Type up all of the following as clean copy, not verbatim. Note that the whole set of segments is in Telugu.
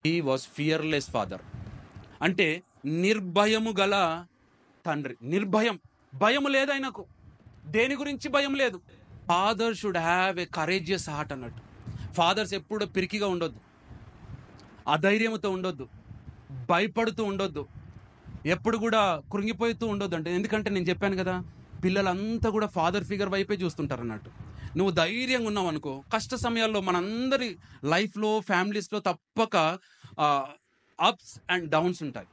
He was fearless father. అంటే నిర్భయము గల తండ్రి. నిర్భయం, భయం లేదు ఆయనకు, దేని గురించి భయం లేదు. Father should have a courageous heart అన్నట్టు. ఫాదర్స్ ఎప్పుడు పిరికిగా ఉండొద్దు, అధైర్యంతో ఉండొద్దు, భయపడుతూ ఉండొద్దు, ఎప్పుడు కూడా కృంగిపోతూ ఉండొద్దు. అంటే ఎందుకంటే నేను చెప్పాను కదా, పిల్లలంతా కూడా ఫాదర్ ఫిగర్ వైపే చూస్తుంటారు అన్నట్టు. నువ్వు ధైర్యంగా ఉన్నావు అనుకో, కష్ట సమయాల్లో మనందరి లైఫ్లో ఫ్యామిలీస్లో తప్పక అప్స్ అండ్ డౌన్స్ ఉంటాయి.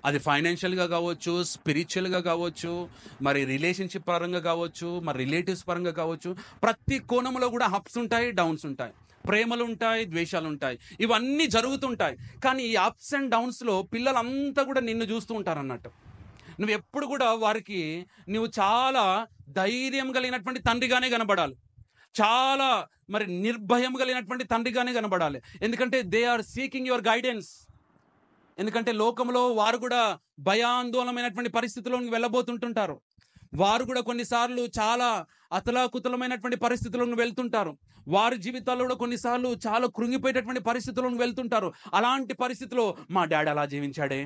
అది ఫైనాన్షియల్గా కావచ్చు, స్పిరిచువల్గా కావచ్చు, మరి రిలేషన్షిప్ పరంగా కావచ్చు, మరి రిలేటివ్స్ పరంగా కావచ్చు. ప్రతి కోణంలో కూడా అప్స్ ఉంటాయి, డౌన్స్ ఉంటాయి, ప్రేమలు ఉంటాయి, ద్వేషాలు ఉంటాయి, ఇవన్నీ జరుగుతుంటాయి. కానీ ఈ అప్స్ అండ్ డౌన్స్లో పిల్లలంతా కూడా నిన్ను చూస్తూ ఉంటారు అన్నట్టు. నువ్వు ఎప్పుడు కూడా వారికి నువ్వు చాలా ధైర్యం కలిగినటువంటి తండ్రిగానే కనబడాలి, చాలా మరి నిర్భయం కలిగినటువంటి తండ్రిగానే కనబడాలి. ఎందుకంటే they are seeking your guidance. ఎందుకంటే లోకంలో వారు కూడా భయాందోళనమైనటువంటి పరిస్థితుల్లోకి వెళ్ళబోతుంటుంటారు. వారు కూడా కొన్నిసార్లు చాలా అతలాకుతలమైనటువంటి పరిస్థితుల్లోకి వెళ్తుంటారు. వారి జీవితాల్లో కూడా కొన్నిసార్లు చాలా కృంగిపోయేటటువంటి పరిస్థితుల్లోకి వెళ్తుంటారు. అలాంటి పరిస్థితిలో మా డాడీ అలా జీవించాడే,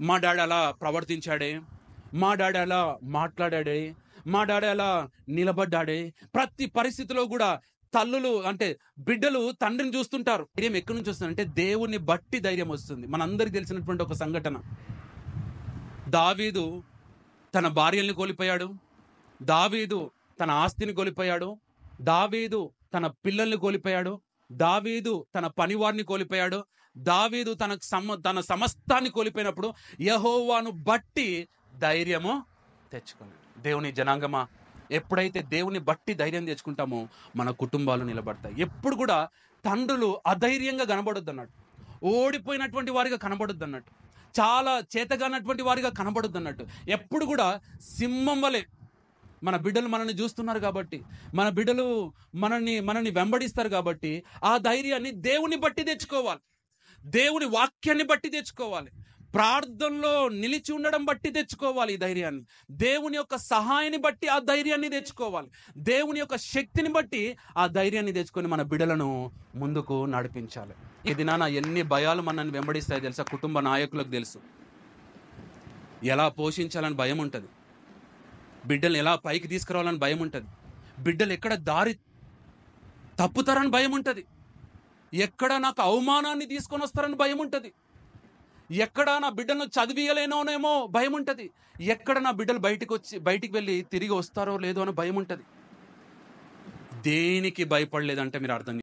మా డాడీ అలా ప్రవర్తించాడే, మా డాడీ అలా మాట్లాడాడే, మా డాడీ అలా నిలబడ్డాడే. ప్రతి పరిస్థితిలో కూడా తల్లులు అంటే బిడ్డలు తండ్రిని చూస్తుంటారు. ధైర్యం ఎక్కడి నుంచి వస్తుంది అంటే దేవుని బట్టి ధైర్యం వస్తుంది. మనందరికి తెలిసినటువంటి ఒక సంఘటన, దావీదు తన భార్యల్ని కోల్పోయాడు, దావీదు తన ఆస్తిని కోల్పోయాడు, దావీదు తన పిల్లల్ని కోల్పోయాడు, దావీదు తన పనివారిని కోల్పోయాడు, దావీదు తన సమస్తాన్ని కోల్పోయినప్పుడు యెహోవాను బట్టి ధైర్యము తెచ్చుకున్నాడు. దేవుని జనాంగమా, ఎప్పుడైతే దేవుని బట్టి ధైర్యం తెచ్చుకుంటామో మన కుటుంబాలు నిలబడతాయి. ఎప్పుడు కూడా తండ్రులు అధైర్యంగా కనబడొద్దు అన్నట్టు, ఓడిపోయినటువంటి వారిగా కనబడొద్దు అన్నట్టు, చాలా చేతగానటువంటి వారిగా కనబడొద్దు అన్నట్టు. ఎప్పుడు కూడా సింహం వలె మన బిడ్డలు మనల్ని చూస్తున్నారు కాబట్టి, మన బిడ్డలు మనల్ని వెంబడిస్తారు కాబట్టి ఆ ధైర్యాన్ని దేవుని బట్టి తెచ్చుకోవాలి, దేవుని వాక్యాన్ని బట్టి తెచ్చుకోవాలి, ప్రార్థనలో నిలిచి ఉండడం బట్టి తెచ్చుకోవాలి. ఈ ధైర్యాన్ని దేవుని యొక్క సహాయాన్ని బట్టి ఆ ధైర్యాన్ని తెచ్చుకోవాలి, దేవుని యొక్క శక్తిని బట్టి ఆ ధైర్యాన్ని తెచ్చుకొని మన బిడ్డలను ముందుకు నడిపించాలి. ఈ దినాన ఎన్ని భయాలు మనల్ని వెంబడిస్తాయి తెలుసా? కుటుంబ నాయకులకు తెలుసు. ఎలా పోషించాలని భయం ఉంటుంది, బిడ్డలు ఎలా పైకి తీసుకురావాలని భయం ఉంటుంది, బిడ్డలు ఎక్కడ దారి తప్పుతారని భయం ఉంటుంది, ఎక్కడ నాకు అవమానాన్ని తీసుకొని వస్తారని భయం ఉంటుంది, ఎక్కడ నా బిడ్డను చదివియలేనోనేమో భయం ఉంటుంది, ఎక్కడ నా బిడ్డలు బయటికి వెళ్ళి తిరిగి వస్తారో లేదో అని భయం ఉంటుంది. దేనికి భయపడలేదంటే మీరు అర్థం